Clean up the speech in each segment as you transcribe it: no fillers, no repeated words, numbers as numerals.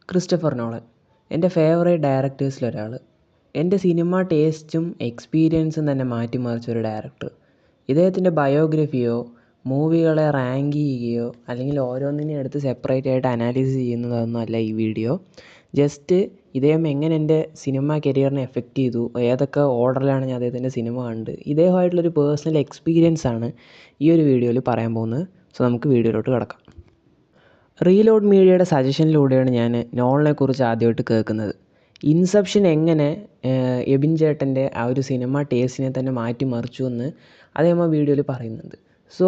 Christopher Nolan എൻ്റെ favourite ഡയറക്ടേഴ്സിലൊരാൾ. എൻ്റെ cinema ടേസ്റ്റും എക്സ്പീരിയൻസും തന്നെ മാറ്റിമറിച്ചൊരു ഡയറക്ടർ. ഇദ്ദേഹത്തിൻ്റെ ബയോഗ്രഫിയോ മൂവികളെ റാങ്ക് ചെയ്യുകയോ അല്ലെങ്കിൽ ഓരോന്നിനെയും എടുത്ത് സെപ്പറേറ്റ് ആയിട്ട് അനാലിസിസ് ചെയ്യുന്നതൊന്നും അല്ല ഈ വീഡിയോ. ജസ്റ്റ് ഇദ്ദേഹം എങ്ങനെ എൻ്റെ സിനിമ കരിയറിനെ എഫക്റ്റ് ചെയ്തു, ഏതൊക്കെ ഓർഡറിലാണ് ഞാൻ അദ്ദേഹത്തിൻ്റെ സിനിമ കണ്ട്, ഇദ്ദേഹമായിട്ടുള്ളൊരു പേഴ്സണൽ എക്സ്പീരിയൻസ് ആണ് ഈ ഒരു വീഡിയോയിൽ പറയാൻ പോകുന്നത്. സോ നമുക്ക് വീഡിയോയിലോട്ട് കിടക്കാം. റീലോഡ് മീഡിയയുടെ സജഷനിലൂടെയാണ് ഞാൻ നോളനെക്കുറിച്ച് ആദ്യമായിട്ട് കേൾക്കുന്നത്. ഇൻസെപ്ഷൻ എങ്ങനെ എബിൻ ചേട്ടൻ്റെ ആ ഒരു സിനിമ ടേസ്റ്റിനെ തന്നെ മാറ്റിമറിച്ചു എന്ന് അദ്ദേഹം ആ വീഡിയോയിൽ പറയുന്നുണ്ട്. സോ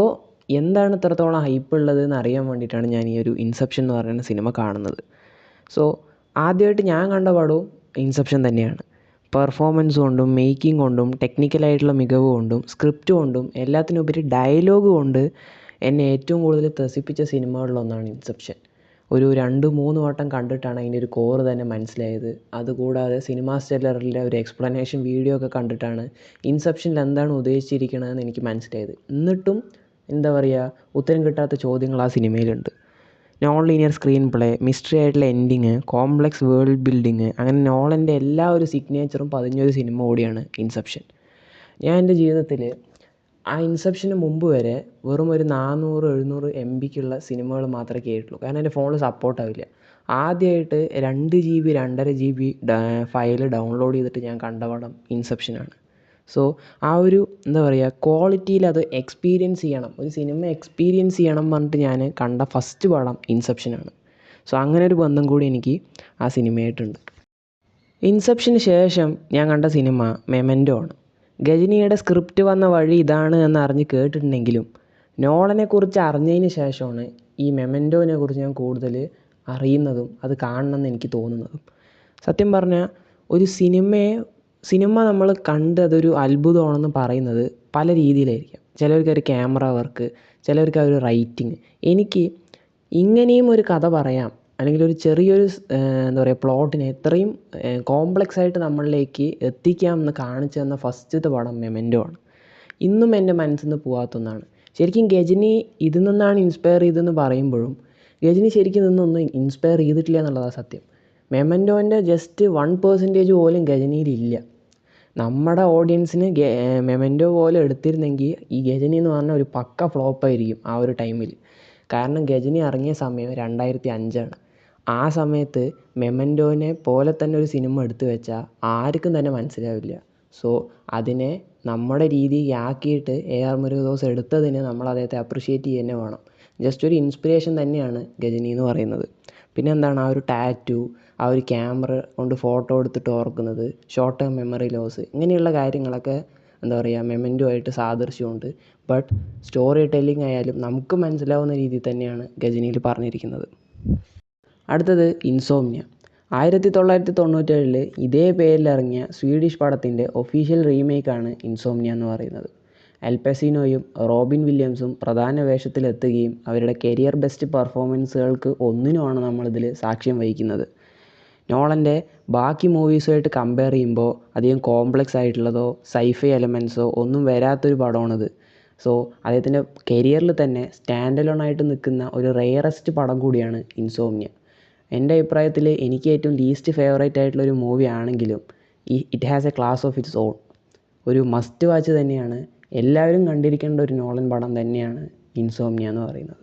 എന്താണ് ഇത്രത്തോളം ഹൈപ്പ് ഉള്ളത് എന്ന് അറിയാൻ വേണ്ടിയിട്ടാണ് ഞാൻ ഈ ഒരു ഇൻസെപ്ഷൻ എന്ന് പറയുന്ന സിനിമ കാണുന്നത്. സോ ആദ്യമായിട്ട് ഞാൻ കണ്ട പടവും ഇൻസെപ്ഷൻ തന്നെയാണ്. പെർഫോമൻസ് കൊണ്ടും മേക്കിംഗ് കൊണ്ടും ടെക്നിക്കലായിട്ടുള്ള മികവ് കൊണ്ടും സ്ക്രിപ്റ്റ് കൊണ്ടും എല്ലാത്തിനുപരി ഡയലോഗ് കൊണ്ട് എന്നെ ഏറ്റവും കൂടുതൽ ത്രസിപ്പിച്ച സിനിമകളിലൊന്നാണ് ഇൻസെപ്ഷൻ. ഒരു 2-3 വട്ടം കണ്ടിട്ടാണ് അതിൻ്റെ ഒരു കോറ് തന്നെ മനസ്സിലായത്. അതുകൂടാതെ സിനിമാ സ്റ്റെല്ലറിൻ്റെ ഒരു എക്സ്പ്ലനേഷൻ വീഡിയോ ഒക്കെ കണ്ടിട്ടാണ് ഇൻസെപ്ഷനിൽ എന്താണ് ഉദ്ദേശിച്ചിരിക്കണതെന്ന് എനിക്ക് മനസ്സിലായത്. എന്നിട്ടും എന്താ പറയുക, ഉത്തരം കിട്ടാത്ത ചോദ്യങ്ങൾ ആ സിനിമയിലുണ്ട്. Non linear screenplay, mystery ആയിട്ടുള്ള എൻഡിങ്, കോംപ്ലക്സ് വേൾഡ് ബിൽഡിങ്, അങ്ങനെ നോളൻ്റെ എല്ലാ ഒരു സിഗ്നേച്ചറും പതിഞ്ഞൊരു സിനിമ കൂടിയാണ് ഇൻസെപ്ഷൻ. ഞാൻ എൻ്റെ ജീവിതത്തിൽ ആ ഇൻസെപ്ഷന് മുമ്പ് വരെ വെറും ഒരു 400-700 MBക്കുള്ള സിനിമകൾ മാത്രമേ കേട്ടുള്ളൂ. കാരണം എൻ്റെ ഫോണിൽ സപ്പോർട്ടാവില്ല. ആദ്യമായിട്ട് 2 GB 2.5 GB ഫയൽ ഡൗൺലോഡ് ചെയ്തിട്ട് ഞാൻ കണ്ട പടം ഇൻസെപ്ഷനാണ്. സോ ആ ഒരു എന്താ പറയുക, ക്വാളിറ്റിയിൽ അത് എക്സ്പീരിയൻസ് ചെയ്യണം, ഒരു സിനിമ എക്സ്പീരിയൻസ് ചെയ്യണം പറഞ്ഞിട്ട് ഞാൻ കണ്ട ഫസ്റ്റ് പടം ഇൻസെപ്ഷനാണ്. സോ അങ്ങനെ ഒരു ബന്ധം കൂടി എനിക്ക് ആ സിനിമയായിട്ടുണ്ട്. ഇൻസെപ്ഷന് ശേഷം ഞാൻ കണ്ട സിനിമ മെമൻറ്റോ ആണ്. ഗജനിയുടെ സ്ക്രിപ്റ്റ് വന്ന വഴി ഇതാണ് എന്നറിഞ്ഞ് കേട്ടിട്ടുണ്ടെങ്കിലും നോളനെക്കുറിച്ച് അറിഞ്ഞതിന് ശേഷമാണ് ഈ മെമൻറ്റോനെ കുറിച്ച് ഞാൻ കൂടുതൽ അറിയുന്നതും അത് കാണണമെന്ന് എനിക്ക് തോന്നുന്നതും. സത്യം പറഞ്ഞാൽ ഒരു സിനിമ നമ്മൾ കണ്ട് അതൊരു അത്ഭുതമാണെന്ന് പറയുന്നത് പല രീതിയിലായിരിക്കാം. ചിലർക്ക് ഒരു ക്യാമറ വർക്ക്, ചിലർക്ക് ഒരു റൈറ്റിങ്. എനിക്ക് ഇങ്ങനെയും ഒരു കഥ പറയാം, അല്ലെങ്കിൽ ഒരു ചെറിയൊരു എന്താ പറയുക പ്ലോട്ടിനെ എത്രയും കോംപ്ലക്സ് ആയിട്ട് നമ്മളിലേക്ക് എത്തിക്കാം എന്ന് കാണിച്ചു തന്ന ഫസ്റ്റത്തെ പടം മെമൻറ്റോ ആണ്. ഇന്നും എൻ്റെ മനസ്സിൽ നിന്ന് പോകാത്ത ഒന്നാണ്. ശരിക്കും ഗജനി ഇതിൽ നിന്നാണ് ഇൻസ്പയർ ചെയ്തതെന്ന് പറയുമ്പോഴും ഗജനി ശരിക്കും നിന്നൊന്നും ഇൻസ്പയർ ചെയ്തിട്ടില്ല എന്നുള്ളതാണ് സത്യം. മെമൻറ്റോൻ്റെ ജസ്റ്റ് 1% പോലും ഗജനിയിലില്ല. നമ്മുടെ ഓഡിയൻസിന് മെമൻറ്റോ പോലെ എടുത്തിരുന്നെങ്കിൽ ഈ ഗജനി എന്ന് പറഞ്ഞാൽ ഒരു പക്ക ഫ്ലോപ്പായിരിക്കും ആ ഒരു ടൈമിൽ. കാരണം ഗജനി ഇറങ്ങിയ സമയം 2005 ആ സമയത്ത് മെമൻറ്റോനെ പോലെ തന്നെ ഒരു സിനിമ എടുത്തു വെച്ചാൽ ആർക്കും തന്നെ മനസ്സിലാവില്ല. സോ അതിനെ നമ്മുടെ രീതിയാക്കിയിട്ട് AR മുരുകദോസ് എടുത്തതിന് നമ്മൾ അദ്ദേഹത്തെ അപ്രിഷ്യേറ്റ് ചെയ്യുക തന്നെ വേണം. ജസ്റ്റ് ഒരു ഇൻസ്പിറേഷൻ തന്നെയാണ് ഗജനി എന്ന് പറയുന്നത്. പിന്നെ എന്താണ് ആ ഒരു ടാറ്റു, ആ ഒരു ക്യാമറ കൊണ്ട് ഫോട്ടോ എടുത്തിട്ട് ഓർക്കുന്നത്, ഷോർട്ട് ടേം മെമ്മറി ലോസ്, ഇങ്ങനെയുള്ള കാര്യങ്ങളൊക്കെ എന്താ പറയുക മെമൻറ്റോ ആയിട്ട് സാദൃശ്യമുണ്ട്. ബട്ട് സ്റ്റോറി ടെല്ലിംഗ് ആയാലും നമുക്ക് മനസ്സിലാവുന്ന രീതിയിൽ തന്നെയാണ് ഗജനിയിൽ പറഞ്ഞിരിക്കുന്നത്. അടുത്തത് ഇൻസോംനിയ. 1997 ഇതേ പേരിലിറങ്ങിയ സ്വീഡിഷ് പടത്തിൻ്റെ ഒഫീഷ്യൽ റീമേക്കാണ് ഇൻസോംനിയ എന്ന് പറയുന്നത്. അൽ പസിനോയും റോബിൻ വില്യംസും പ്രധാന വേഷത്തിലെത്തുകയും അവരുടെ കരിയർ ബെസ്റ്റ് പെർഫോമൻസുകൾക്ക് ഒന്നിനുമാണ് നമ്മളിതിൽ സാക്ഷ്യം വഹിക്കുന്നത്. നോളൻ്റെ ബാക്കി മൂവീസുമായിട്ട് കമ്പയർ ചെയ്യുമ്പോൾ അധികം കോംപ്ലക്സ് ആയിട്ടുള്ളതോ സൈഫൈ എലമെൻസോ ഒന്നും വരാത്തൊരു പടമാണിത്. സോ അദ്ദേഹത്തിൻ്റെ കരിയറിൽ തന്നെ സ്റ്റാൻഡ് അലോൺ ആയിട്ട് നിൽക്കുന്ന ഒരു റെയറസ്റ്റ് പടം കൂടിയാണ് ഇൻസോംനിയ. എൻ്റെ അഭിപ്രായത്തിൽ എനിക്ക് ഏറ്റവും ലീസ്റ്റ് ഫേവറേറ്റ് ആയിട്ടുള്ളൊരു മൂവി ആണെങ്കിലും it has A class of its on. ഒരു മസ്റ്റ് വാച്ച് തന്നെയാണ്, എല്ലാവരും കണ്ടിരിക്കേണ്ട ഒരു നോളൻ പടം തന്നെയാണ് ഇൻസോംനിയ എന്ന് പറയുന്നത്.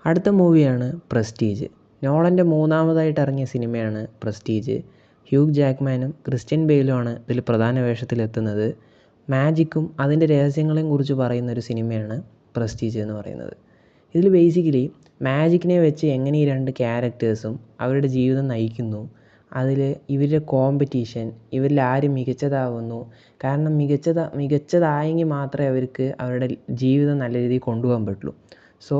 അടുത്ത മൂവിയാണ് പ്രസ്റ്റീജ്. നോളൻ്റെ മൂന്നാമതായിട്ട് ഇറങ്ങിയ സിനിമയാണ് പ്രസ്റ്റീജ്. ഹ്യൂഗ് ജാക്ക്മാനും ക്രിസ്ത്യൻ ബെയിലുമാണ് ഇതിൽ പ്രധാന വേഷത്തിലെത്തുന്നത്. മാജിക്കും അതിൻ്റെ രഹസ്യങ്ങളെയും കുറിച്ച് പറയുന്ന ഒരു സിനിമയാണ് പ്രസ്റ്റീജ് എന്ന് പറയുന്നത്. ഇതിൽ ബേസിക്കലി മാജിക്കിനെ വെച്ച് എങ്ങനെ ഈ 2 ക്യാരക്ടേഴ്സും അവരുടെ ജീവിതം നയിക്കുന്നു, അതിൽ ഇവരുടെ കോമ്പറ്റീഷൻ, ഇവരിൽ ആര് മികച്ചതാവുന്നു, കാരണം മികച്ചതായെങ്കിൽ മാത്രമേ അവർക്ക് അവരുടെ ജീവിതം നല്ല രീതിയിൽ കൊണ്ടുപോകാൻ പറ്റുള്ളൂ. സോ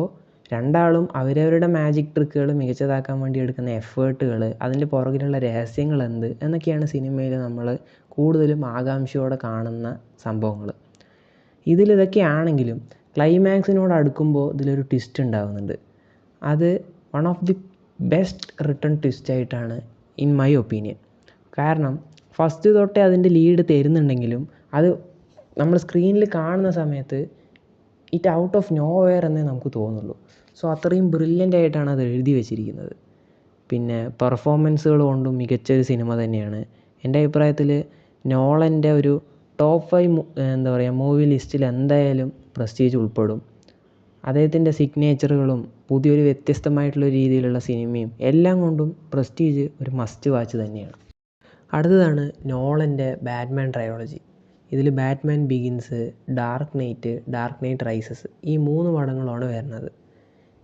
രണ്ടാളും അവരവരുടെ മാജിക് ട്രിക്കുകൾ മികച്ചതാക്കാൻ വേണ്ടി എടുക്കുന്ന എഫേർട്ടുകൾ, അതിൻ്റെ പുറകിലുള്ള രഹസ്യങ്ങൾ എന്ത് എന്നൊക്കെയാണ് സിനിമയിൽ നമ്മൾ കൂടുതലും ആകാംക്ഷയോടെ കാണുന്ന സംഭവങ്ങൾ. ഇതിലിതൊക്കെയാണെങ്കിലും ക്ലൈമാക്സിനോട് അടുക്കുമ്പോൾ ഇതിലൊരു ട്വിസ്റ്റ് ഉണ്ടാകുന്നുണ്ട്. അത് one of the best return ട്വിസ്റ്റായിട്ടാണ് ഇൻ മൈ ഒപ്പീനിയൻ. കാരണം ഫസ്റ്റ് തൊട്ടേ അതിൻ്റെ ലീഡ് തരുന്നുണ്ടെങ്കിലും അത് നമ്മൾ സ്ക്രീനിൽ കാണുന്ന സമയത്ത് it out of nowhere എന്നേ നമുക്ക് തോന്നുള്ളൂ. സോ അത്രയും ബ്രില്യൻ്റ് ആയിട്ടാണ് അത് എഴുതി വെച്ചിരിക്കുന്നത്. പിന്നെ പെർഫോമൻസുകൾ കൊണ്ടും മികച്ചൊരു സിനിമ തന്നെയാണ്. എൻ്റെ അഭിപ്രായത്തിൽ നോളൻ്റെ ഒരു ടോപ്പ് 5 എന്താ പറയുക മൂവി ലിസ്റ്റിൽ എന്തായാലും പ്രസ്റ്റീജ് ഉൾപ്പെടും. അദ്ദേഹത്തിൻ്റെ സിഗ്നേച്ചറുകളും പുതിയൊരു വ്യത്യസ്തമായിട്ടുള്ള രീതിയിലുള്ള സിനിമയും എല്ലാം കൊണ്ടും പ്രസ്റ്റീജ് ഒരു മസ്റ്റ് വാച്ച് തന്നെയാണ്. അടുത്തതാണ് നോളൻ്റെ ബാറ്റ്മാൻ ട്രയോളജി. ഇതിൽ Batman begins, dark night rises ഈ 3 പടങ്ങളാണ് വരുന്നത്.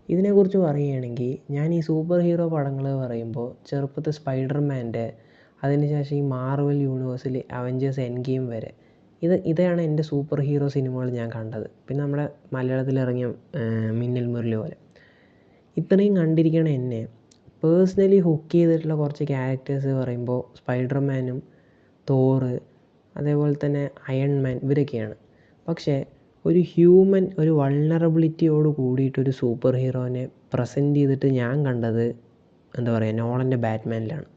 ഇതിനെക്കുറിച്ച് പറയുകയാണെങ്കിൽ ഞാൻ ഈ സൂപ്പർ ഹീറോ പടങ്ങൾ പറയുമ്പോൾ ചെറുപ്പത്തിൽ സ്പൈഡർമാൻ്റെ, അതിനുശേഷം ഈ മാർവൽ യൂണിവേഴ്സിൽ അവഞ്ചേഴ്സ് എൻഡ് ഗെയിം വരെ ഇതാണ് എൻ്റെ സൂപ്പർ ഹീറോ സിനിമകൾ ഞാൻ കണ്ടത്. പിന്നെ നമ്മുടെ മലയാളത്തിൽ ഇറങ്ങിയ മിന്നൽ മുരളി പോലെ. ഇത്രയും കണ്ടിരിക്കണ എന്നെ പേഴ്സണലി ഹുക്ക് ചെയ്തിട്ടുള്ള കുറച്ച് ക്യാരക്ടേഴ്സ് പറയുമ്പോൾ സ്പൈഡർമാനും തോറ്, അതേപോലെ തന്നെ അയൺമാൻ ഇവരൊക്കെയാണ്. പക്ഷേ ഒരു ഹ്യൂമൻ ഒരു വൾണറബിലിറ്റിയോട് കൂടിയിട്ടൊരു സൂപ്പർ ഹീറോനെ പ്രസൻറ്റ് ചെയ്തിട്ട് ഞാൻ കണ്ടത് എന്താ പറയുക നോളൻ്റെ ബാറ്റ്മാനിലാണ്.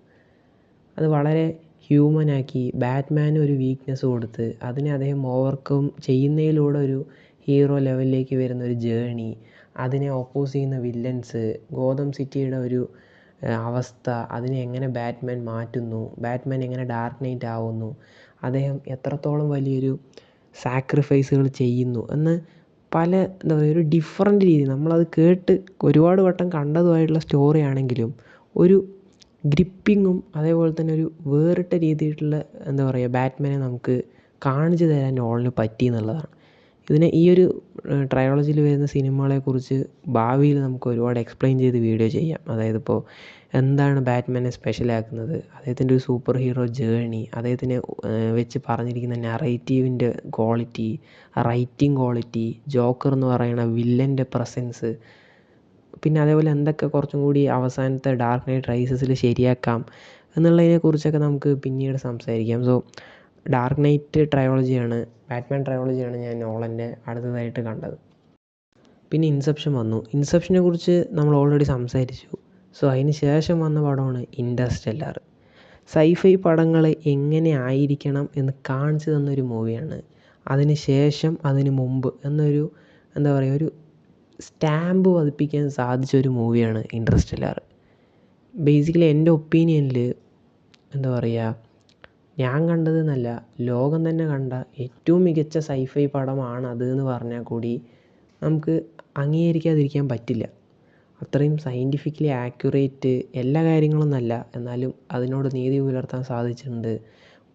അത് വളരെ ഹ്യൂമനാക്കി ബാറ്റ്മാന് ഒരു വീക്ക്നെസ് കൊടുത്ത് അതിനെ അദ്ദേഹം ഓവർകം ചെയ്യുന്നതിലൂടെ ഒരു ഹീറോ ലെവലിലേക്ക് വരുന്ന ഒരു ജേണി, അതിനെ ഓപ്പോസ് ചെയ്യുന്ന വില്ലൻസ്, ഗോതം സിറ്റിയുടെ ഒരു അവസ്ഥ, അതിനെ എങ്ങനെ ബാറ്റ്മാൻ മാറ്റുന്നു, ബാറ്റ്മാൻ എങ്ങനെ ഡാർക്ക് നൈറ്റ് ആവുന്നു, അദ്ദേഹം എത്രത്തോളം വലിയൊരു സാക്രിഫൈസുകൾ ചെയ്യുന്നു എന്ന് പല എന്താ പറയുക ഒരു ഡിഫറെൻ്റ് രീതി നമ്മളത് കേട്ട് ഒരുപാട് വട്ടം കണ്ടതുമായിട്ടുള്ള സ്റ്റോറി ആണെങ്കിലും ഒരു ഗ്രിപ്പിങ്ങും അതേപോലെ തന്നെ ഒരു വേറിട്ട രീതിയിലുള്ള എന്താ പറയുക ബാറ്റ്മാനെ നമുക്ക് കാണിച്ചു തരാൻ നോളന് പറ്റി എന്നുള്ളതാണ്. ഈ ഒരു ട്രയോളജിയിൽ വരുന്ന സിനിമകളെക്കുറിച്ച് ഭാവിയിൽ നമുക്ക് ഒരുപാട് എക്സ്പ്ലെയിൻ ചെയ്ത് വീഡിയോ ചെയ്യാം. അതായത് ഇപ്പോൾ എന്താണ് ബാറ്റ്മാനെ സ്പെഷ്യലാക്കുന്നത്, അദ്ദേഹത്തിൻ്റെ ഒരു സൂപ്പർ ഹീറോ ജേണി, അദ്ദേഹത്തിനെ വെച്ച് പറഞ്ഞിരിക്കുന്ന നറേറ്റീവിൻ്റെ ക്വാളിറ്റി, റൈറ്റിംഗ് ക്വാളിറ്റി, ജോക്കർ എന്ന് പറയുന്ന വില്ലൻ്റെ പ്രസൻസ്, പിന്നെ അതേപോലെ എന്തൊക്കെ കുറച്ചും കൂടി അവസാനത്തെ ഡാർക്ക് നൈറ്റ് റൈസസിൽ ശരിയാക്കാം എന്നുള്ളതിനെക്കുറിച്ചൊക്കെ നമുക്ക് പിന്നീട് സംസാരിക്കാം. സോ ഡാർക്ക് നൈറ്റ് ട്രയോളജിയാണ്, ബാറ്റ്മാൻ ട്രയോളജിയാണ് ഞാൻ നോളൻ്റെ അടുത്തതായിട്ട് കണ്ടത്. പിന്നെ ഇൻസെപ്ഷൻ വന്നു. ഇൻസെപ്ഷനെ കുറിച്ച് നമ്മൾ ഓൾറെഡി സംസാരിച്ചു. സോ അതിന് ശേഷം വന്ന പടമാണ് ഇൻ്റർസ്റ്റെല്ലാർ. സൈഫൈ പടങ്ങൾ എങ്ങനെ ആയിരിക്കണം എന്ന് കാണിച്ചു തന്നൊരു മൂവിയാണ്. അതിന് ശേഷം അതിന് മുമ്പ് എന്നൊരു എന്താ പറയുക ഒരു സ്റ്റാമ്പ് പതിപ്പിക്കാൻ സാധിച്ചൊരു മൂവിയാണ് ഇൻ്റർസ്റ്റെല്ലാർ. ബേസിക്കലി എൻ്റെ ഒപ്പീനിയനിൽ എന്താ പറയുക ഞാൻ കണ്ടതെന്നല്ല, ലോകം തന്നെ കണ്ട ഏറ്റവും മികച്ച സൈഫൈ പടമാണ് അത് എന്ന് പറഞ്ഞാൽ കൂടി നമുക്ക് അംഗീകരിക്കാതിരിക്കാൻ പറ്റില്ല. അത്രയും സയൻറ്റിഫിക്കലി ആക്യുറേറ്റ് എല്ലാ കാര്യങ്ങളും എന്നല്ല, എന്നാലും അതിനോട് നീതി പുലർത്താൻ സാധിച്ചിട്ടുണ്ട്.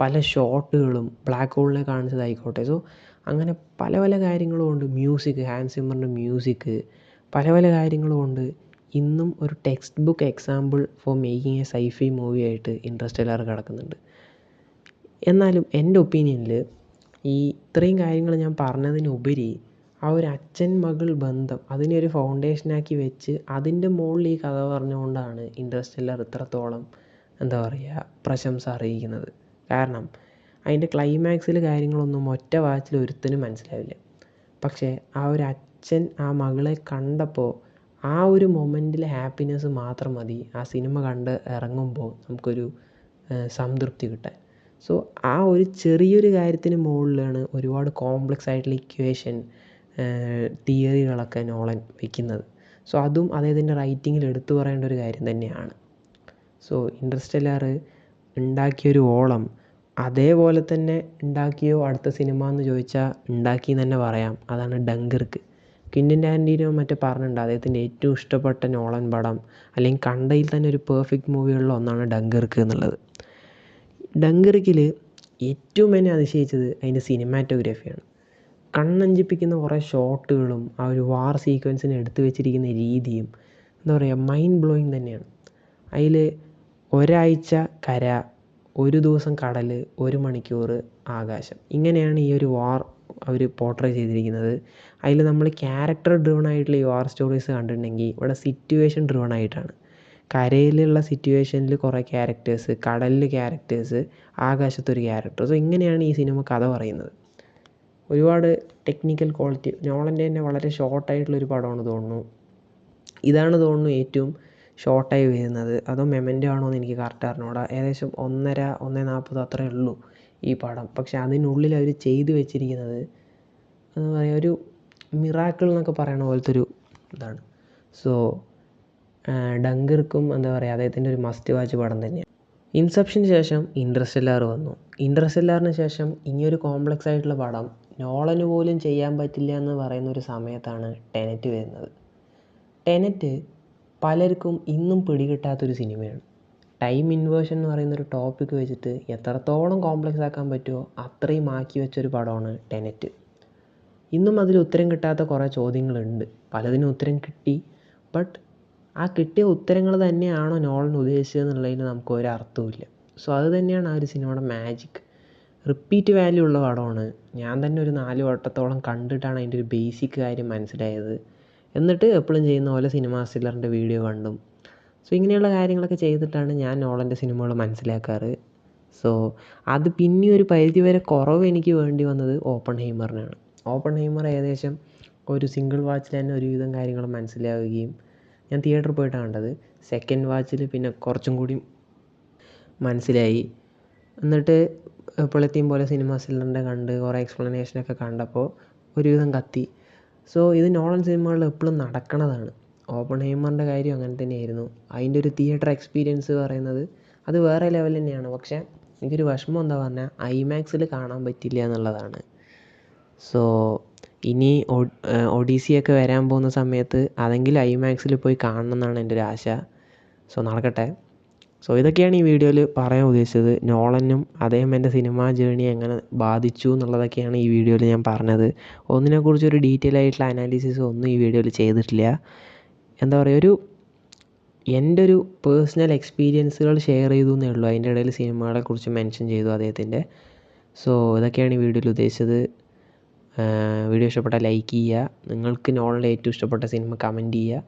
പല ഷോട്ടുകളും ബ്ലാക്ക് ഹോളിനെ കാണിച്ചതായിക്കോട്ടെ. സോ അങ്ങനെ പല പല കാര്യങ്ങളും കൊണ്ട് മ്യൂസിക്, ഹാൻസ് സിമ്മറിൻ്റെ മ്യൂസിക്, പല പല കാര്യങ്ങളും കൊണ്ട് ഇന്നും ഒരു text book example for making a sci fi movie ആയിട്ട് ഇൻ്റർസ്റ്റെല്ലാർ കിടക്കുന്നുണ്ട്. എന്നാലും എൻ്റെ ഒപ്പീനിയനിൽ ഈ ഇത്രയും കാര്യങ്ങൾ ഞാൻ പറഞ്ഞതിനുപരി ആ ഒരു അച്ഛൻ മകൾ ബന്ധം അതിനെ ഒരു ഫൗണ്ടേഷനാക്കി വെച്ച് അതിൻ്റെ മുകളിൽ ഈ കഥ പറഞ്ഞുകൊണ്ടാണ് ഇൻ്റർസ്റ്റെല്ലാർ ഇത്രത്തോളം എന്താ പറയുക പ്രശംസ അറിയിക്കുന്നത്. കാരണം അതിൻ്റെ ക്ലൈമാക്സിൽ കാര്യങ്ങളൊന്നും ഒറ്റ വാച്ചിൽ ഒരുത്തനും മനസ്സിലാവില്ല. പക്ഷേ ആ ഒരു അച്ഛൻ ആ മകളെ കണ്ടപ്പോൾ ആ ഒരു മൊമെൻറ്റിലെ ഹാപ്പിനെസ് മാത്രം മതി ആ സിനിമ കണ്ട് ഇറങ്ങുമ്പോൾ നമുക്കൊരു സംതൃപ്തി കിട്ടാൻ. സോ ആ ഒരു ചെറിയൊരു കാര്യത്തിന് മുകളിലാണ് ഒരുപാട് കോംപ്ലക്സ് ആയിട്ടുള്ള ഇക്വേഷൻ തിയറികളൊക്കെ നോളൻ വയ്ക്കുന്നത്. സോ അതും അദ്ദേഹത്തിൻ്റെ റൈറ്റിങ്ങിൽ എടുത്തു പറയേണ്ട ഒരു കാര്യം തന്നെയാണ്. സോ ഇൻ്റർസ്റ്റെല്ലാർ ഉണ്ടാക്കിയൊരു ഓളം അതേപോലെ തന്നെ ഉണ്ടാക്കിയോ അടുത്ത സിനിമ എന്ന് ചോദിച്ചാൽ ഉണ്ടാക്കി എന്ന് തന്നെ പറയാം. അതാണ് ഡങ്കർക്ക്. ക്വിൻ്റൻ ടാരന്റിനോ മറ്റേ പറഞ്ഞിട്ടുണ്ട് അദ്ദേഹത്തിൻ്റെ ഏറ്റവും ഇഷ്ടപ്പെട്ട നോളൻ പടം അല്ലെങ്കിൽ കണ്ടതിൽ തന്നെ ഒരു പെർഫെക്റ്റ് മൂവികളിൽ ഒന്നാണ് ഡങ്കർക്ക് എന്നുള്ളത്. ഡങ്കർക്കിൽ ഏറ്റവും എന്നെ അതിശയിച്ചത് അതിൻ്റെ സിനിമാറ്റോഗ്രാഫിയാണ്. കണ്ണഞ്ചിപ്പിക്കുന്ന കുറേ ഷോട്ടുകളും ആ ഒരു വാർ സീക്വൻസിനെ എടുത്തു വെച്ചിരിക്കുന്ന രീതിയും എന്താ പറയുക മൈൻഡ് ബ്ലോയിങ് തന്നെയാണ്. അതിൽ ഒരാഴ്ച കര, ഒരു ദിവസം കടൽ, 1 മണിക്കൂർ ആകാശം, ഇങ്ങനെയാണ് ഈ ഒരു വാർ അവർ പോർട്രേ ചെയ്തിരിക്കുന്നത്. അതിൽ നമ്മൾ ക്യാരക്ടർ ഡ്രിവൺ ആയിട്ടുള്ള ഈ വാർ സ്റ്റോറീസ് കണ്ടിട്ടുണ്ടെങ്കിൽ ഇവിടെ സിറ്റുവേഷൻ ഡ്രിവൺ ആയിട്ടാണ്. കരയിലുള്ള സിറ്റുവേഷനിൽ കുറേ ക്യാരക്ടേഴ്സ്, കടലിൽ ക്യാരക്ടേഴ്സ്, ആകാശത്തൊരു ക്യാരക്ടർ. സോ ഇങ്ങനെയാണ് ഈ സിനിമ കഥ പറയുന്നത്. ഒരുപാട് ടെക്നിക്കൽ ക്വാളിറ്റി. നോളൻ്റെ തന്നെ വളരെ ഷോർട്ടായിട്ടുള്ളൊരു പടമാണ് തോന്നുന്നു. ഇതാണ് തോന്നുന്നു ഏറ്റവും ഷോർട്ടായി വരുന്നത്. അതോ മെമൻറ്റോ ആണോ എന്ന് എനിക്ക് കറക്റ്റ് അറിഞ്ഞൂടാ. ഏകദേശം 1:30-1:40 അത്രയേ ഉള്ളൂ ഈ പടം. പക്ഷെ അതിനുള്ളിൽ അവർ ചെയ്തു വെച്ചിരിക്കുന്നത് എന്താ പറയുക ഒരു മിറാക്കിൾ എന്നൊക്കെ പറയണ പോലത്തെ ഒരു ഇതാണ്. സോ ഡങ്കർക്കും എന്താ പറയുക അദ്ദേഹത്തിൻ്റെ ഒരു മസ്റ്റ് വാച്ച് പടം തന്നെയാണ്. ഇൻസെപ്ഷന് ശേഷം ഇൻ്റർസ്റ്റെല്ലാർ വന്നു. ഇൻ്റർസ്റ്റെല്ലാറിന് ശേഷം ഇനിയൊരു കോംപ്ലക്സ് ആയിട്ടുള്ള പടം നോളന് പോലും ചെയ്യാൻ പറ്റില്ല എന്ന് പറയുന്ന ഒരു സമയത്താണ് ടെനറ്റ് വരുന്നത്. ടെനറ്റ് പലർക്കും ഇന്നും പിടികിട്ടാത്തൊരു സിനിമയാണ്. ടൈം ഇൻവേർഷൻ എന്ന് പറയുന്നൊരു ടോപ്പിക്ക് വെച്ചിട്ട് എത്രത്തോളം കോംപ്ലക്സ് ആക്കാൻ പറ്റുമോ അത്രയും ആക്കി വെച്ചൊരു പടമാണ് ടെനറ്റ്. ഇന്നും അതിൽ ഉത്തരം കിട്ടാത്ത കുറേ ചോദ്യങ്ങളുണ്ട്. പലതിനും ഉത്തരം കിട്ടി, ബട്ട് ആ കിട്ടിയ ഉത്തരങ്ങൾ തന്നെയാണോ നോളൻ ഉദ്ദേശിച്ചതെന്നുള്ളതിന് നമുക്ക് ഒരർത്ഥവുമില്ല. സോ അത് തന്നെയാണ് ആ ഒരു സിനിമയുടെ മാജിക്. റിപ്പീറ്റ് വാല്യൂ ഉള്ള പടമാണ്. ഞാൻ തന്നെ ഒരു 4 വട്ടത്തോളം കണ്ടിട്ടാണ് അതിൻ്റെ ഒരു ബേസിക് കാര്യം മനസ്സിലായത്. എന്നിട്ട് എപ്പോഴും ചെയ്യുന്ന പോലെ സിനിമാ സ്റ്റില്ലറിൻ്റെ വീഡിയോ കണ്ടും സോ ഇങ്ങനെയുള്ള കാര്യങ്ങളൊക്കെ ചെയ്തിട്ടാണ് ഞാൻ നോളൻ്റെ സിനിമകൾ മനസ്സിലാക്കാറ്. സോ അത് പിന്നെ ഒരു പരിധിവരെ കുറവ് എനിക്ക് വേണ്ടി വന്നത് ഓപ്പൺഹൈമറിനാണ്. ഓപ്പൺഹൈമർ ഏകദേശം ഒരു സിംഗിൾ വാച്ചിൽ തന്നെ ഒരുവിധം കാര്യങ്ങൾ മനസ്സിലാവുകയും ഞാൻ തിയേറ്ററിൽ പോയിട്ടാണ് കണ്ടത്. സെക്കൻഡ് വാച്ചിൽ പിന്നെ കുറച്ചും കൂടി മനസ്സിലായി. എന്നിട്ട് എപ്പോഴത്തെയും പോലെ സിനിമാ സ്റ്റില്ലറിൻ്റെ കണ്ട് കുറേ എക്സ്പ്ലനേഷനൊക്കെ കണ്ടപ്പോൾ ഒരുവിധം കത്തി. സോ ഇത് നോളൻ സിനിമകളിൽ എപ്പോഴും നടക്കണതാണ്. ഓപ്പൺഹൈമറിൻ്റെ കാര്യം അങ്ങനെ തന്നെയായിരുന്നു. അതിൻ്റെ ഒരു തിയേറ്റർ എക്സ്പീരിയൻസ് പറയുന്നത് അത് വേറെ ലെവൽ തന്നെയാണ്. പക്ഷേ എനിക്കൊരു വിഷമം എന്താ പറഞ്ഞാൽ ഐമാക്സിൽ കാണാൻ പറ്റില്ല എന്നുള്ളതാണ്. സോ ഇനി ഒഡീസിയൊക്കെ വരാൻ പോകുന്ന സമയത്ത് അതെങ്കിലും ഐമാക്സിൽ പോയി കാണണം എന്നാണ് എൻ്റെ ഒരു ആശ. സോ നടക്കട്ടെ. സോ ഇതൊക്കെയാണ് ഈ വീഡിയോയിൽ പറയാൻ ഉദ്ദേശിച്ചത്. നോളനും അദ്ദേഹം എൻ്റെ സിനിമാ ജേർണി എങ്ങനെ ബാധിച്ചു എന്നുള്ളതൊക്കെയാണ് ഈ വീഡിയോയിൽ ഞാൻ പറഞ്ഞത്. ഒന്നിനെക്കുറിച്ചൊരു ഡീറ്റെയിൽ ആയിട്ടുള്ള അനാലിസിസ് ഒന്നും ഈ വീഡിയോയിൽ ചെയ്തിട്ടില്ല. എന്താ പറയുക, എൻ്റെ ഒരു പേഴ്സണൽ എക്സ്പീരിയൻസുകൾ ഷെയർ ചെയ്തു എന്നേ ഉള്ളൂ. അതിൻ്റെ ഇടയിൽ സിനിമകളെക്കുറിച്ച് മെൻഷൻ ചെയ്തു അദ്ദേഹത്തിൻ്റെ. സോ ഇതൊക്കെയാണ് ഈ വീഡിയോയിൽ ഉദ്ദേശിച്ചത്. വീഡിയോ ഇഷ്ടപ്പെട്ടാൽ ലൈക്ക് ചെയ്യുക. നിങ്ങൾക്ക് നോളൻ്റെ ഏറ്റവും ഇഷ്ടപ്പെട്ട സിനിമ കമൻറ്റ് ചെയ്യുക.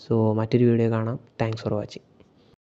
സോ മറ്റൊരു വീഡിയോ കാണാം. Thanks for watching.